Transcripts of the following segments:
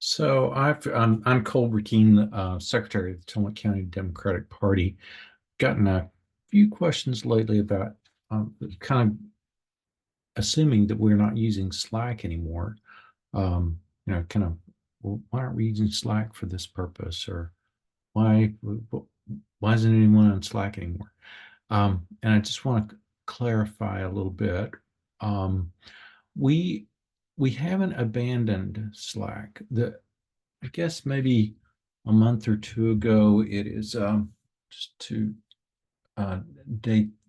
So I'm Cole Burkeen, Secretary of the Tillamook County Democratic Party. Gotten a few questions lately about kind of assuming that we're not using Slack anymore. Kind of, well, why aren't we using Slack for this purpose, or why why isn't anyone on Slack anymore? And I just want to clarify a little bit. Um, we we haven't abandoned Slack. I guess maybe a month or two ago, it is just to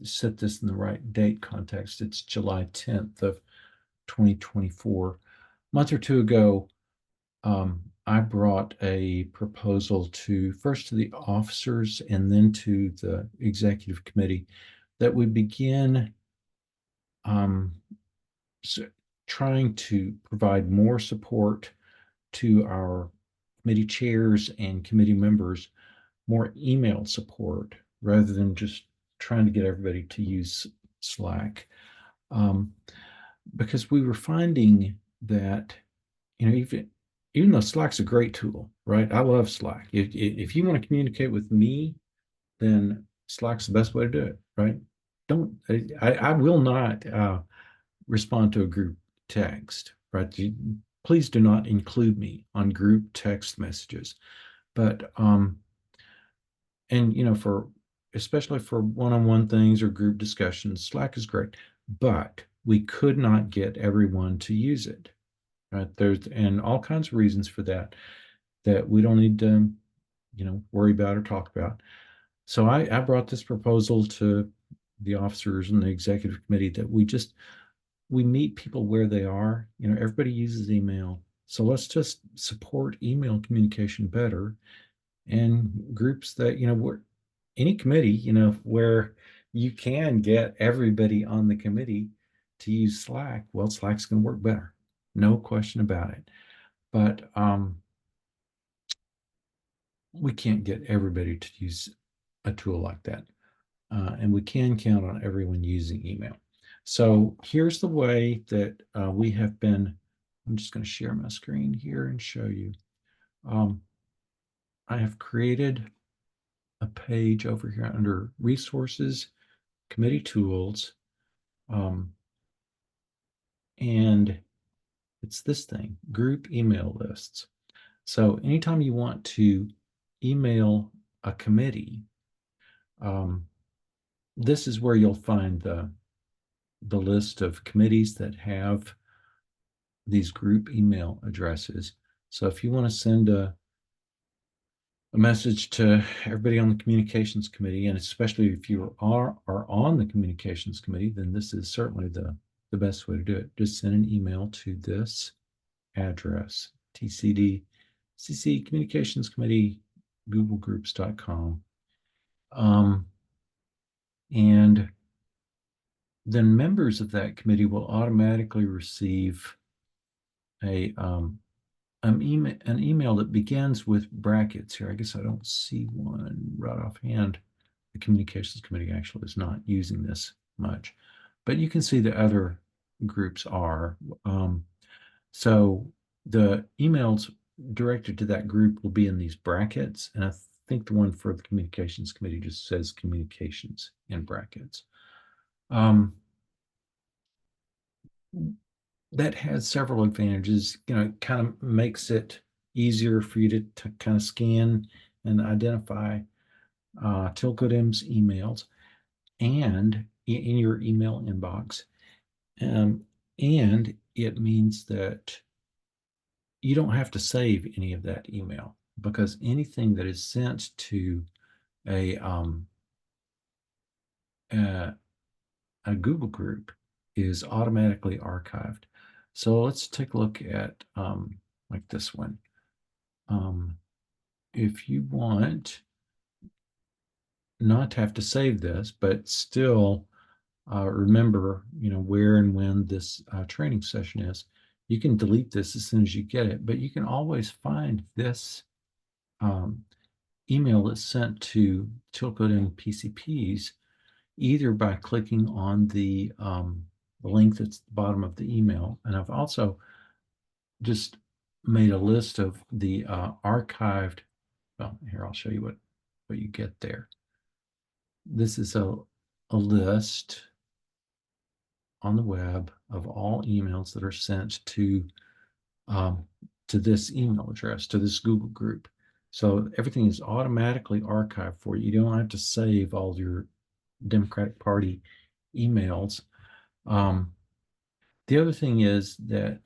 set this in the right date context. It's July 10th of 2024. A month or two ago, I brought a proposal first to the officers and then to the executive committee that we begin um, trying to provide more support to our committee chairs and committee members, more email support rather than just trying to get everybody to use Slack. Um, because we were finding that, even though Slack's a great tool, right? I love Slack. If you want to communicate with me, then Slack's the best way to do it, right? Don't I will not respond to a group text, right? Please do not include me on group text messages. But and for especially for one-on-one things or group discussions, Slack is great. But we could not get everyone to use it. Right? There's and all kinds of reasons for that we don't need to, worry about or talk about. So I brought this proposal to the officers and the executive committee that we meet people where they are. Everybody uses email. So let's just support email communication better, and groups that, where any committee, where you can get everybody on the committee to use Slack, well, Slack's going to work better. No question about it. But we can't get everybody to use a tool like that. And we can count on everyone using email. So here's the way that we have been. I'm just going to share my screen here and show you. I have created a page over here under Resources, Committee Tools, and it's this thing, Group Email Lists. So anytime you want to email a committee, this is where you'll find the list of committees that have these group email addresses. So if you want to send a message to everybody on the communications committee, and especially if you are on the communications committee, then this is certainly the best way to do it. Just send an email to this address, TCD CC Communications Committee, googlegroups.com. And then members of that committee will automatically receive an email that begins with brackets here. I guess I don't see one right offhand. The communications committee actually is not using this much, but you can see the other groups are. So the emails directed to that group will be in these brackets, and I think the one for the communications committee just says communications in brackets. That has several advantages. It kind of makes it easier for you to kind of scan and identify TillcoDems emails and in your email inbox. And it means that you don't have to save any of that email, because anything that is sent to a a Google group is automatically archived. So let's take a look at like this one. If you want not to have to save this, but still remember, where and when this training session is, you can delete this as soon as you get it, but you can always find this email that's sent to TillcoDems PCPs either by clicking on the link that's at the bottom of the email. And I've also just made a list of the archived. Well, here I'll show you what you get there. This is a list on the web of all emails that are sent um, to this email address, to this Google group. So everything is automatically archived for you. You don't have to save all your Democratic Party emails. The other thing is that,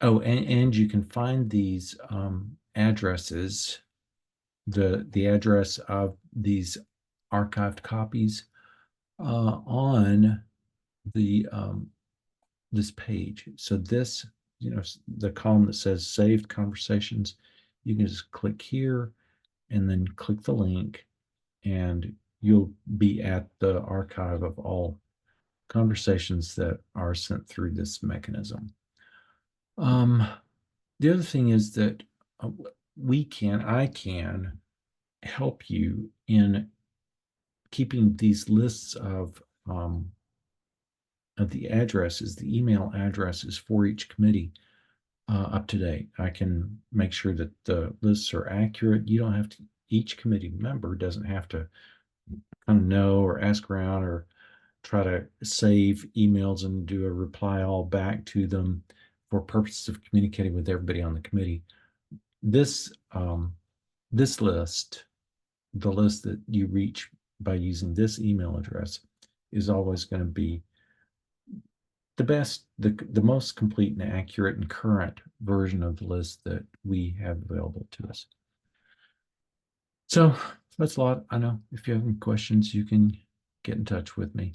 oh, and you can find these addresses, the address of these archived copies on the this page. So this, the column that says saved conversations, you can just click here and then click the link, and you'll be at the archive of all conversations that are sent through this mechanism. The other thing is that uh, I can help you in keeping these lists of the addresses, the email addresses for each committee up to date. I can make sure that the lists are accurate. You don't have to, each committee member doesn't have to kind of know or ask around or try to save emails and do a reply all back to them for purposes of communicating with everybody on the committee. This this list, the list that you reach by using this email address, is always going to be the best, the most complete and accurate and current version of the list that we have available to us. So that's a lot. I know if you have any questions, you can get in touch with me.